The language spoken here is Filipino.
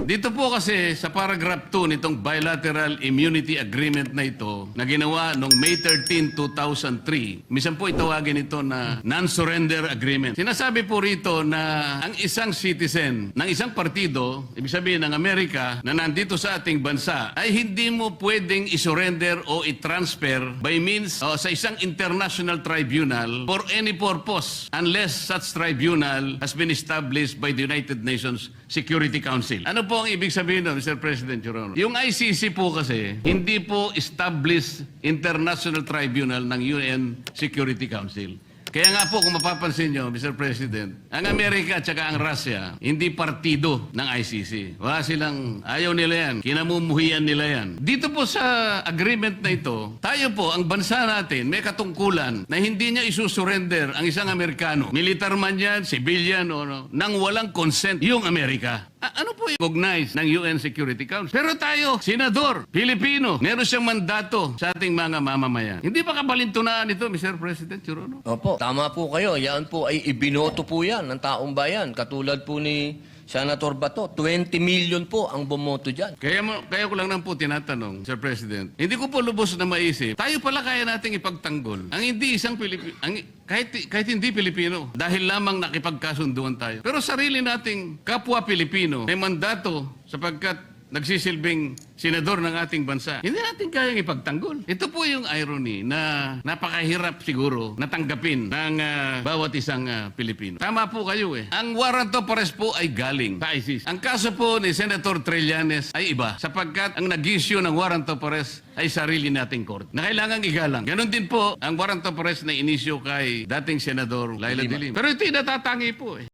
Dito po kasi sa paragraph 2 nitong bilateral immunity agreement na ito na ginawa noong May 13, 2003, minsan po itawagin ito na non-surrender agreement. Sinasabi po rito na ang isang citizen ng isang partido, ibig sabihin ng Amerika, na nandito sa ating bansa, ay hindi mo pwedeng isurrender o i-transfer by means sa isang international tribunal for any purpose unless such tribunal has been established by the United Nations Security Council. Ano po ang ibig sabihin nun, Mr. President, Your Honor? Yung ICC po kasi, hindi po established international tribunal ng UN Security Council. Kaya nga po, kung mapapansin nyo, Mr. President, ang Amerika at saka ang Russia, hindi partido ng ICC. Wala silang, ayaw nila yan, kinamumuhian nila yan. Dito po sa agreement na ito, tayo po, ang bansa natin, may katungkulan na hindi niya isusurrender ang isang Amerikano, militar man yan, civilian o no, nang walang consent yung Amerika. Ano po yung recognize ng UN Security Council? Pero tayo, senador, Pilipino, meron siyang mandato sa ating mga mamamayan. Hindi ba kabalintunaan ito, Mr. President, Your Honor? Opo, tama po kayo. Yan po ay ibinoto po yan ng taong bayan. Katulad po ni Senator Bato, 20 million po ang bumoto dyan. Kaya ko lang po tinatanong, Sir President, hindi ko po lubos na maisip, tayo pala kaya nating ipagtanggol ang hindi isang Pilipino, kahit hindi Pilipino, dahil lamang nakipagkasunduan tayo. Pero sarili nating kapwa Pilipino may mandato sapagkat nagsisilbing senador ng ating bansa, hindi natin kayang ipagtanggol. Ito po yung irony na napakahirap siguro natanggapin ng bawat isang Pilipino. Tama po kayo eh. Ang warrant of arrest po ay galing sa ICC. Ang kaso po ni Senator Trillanes ay iba sapagkat ang nag-issue ng warrant of arrest ay sarili nating court na kailangang igalang. Ganon din po ang warrant of arrest na inisyu kay dating Senador Laila de Lima. Pero ito yung natatangi po eh.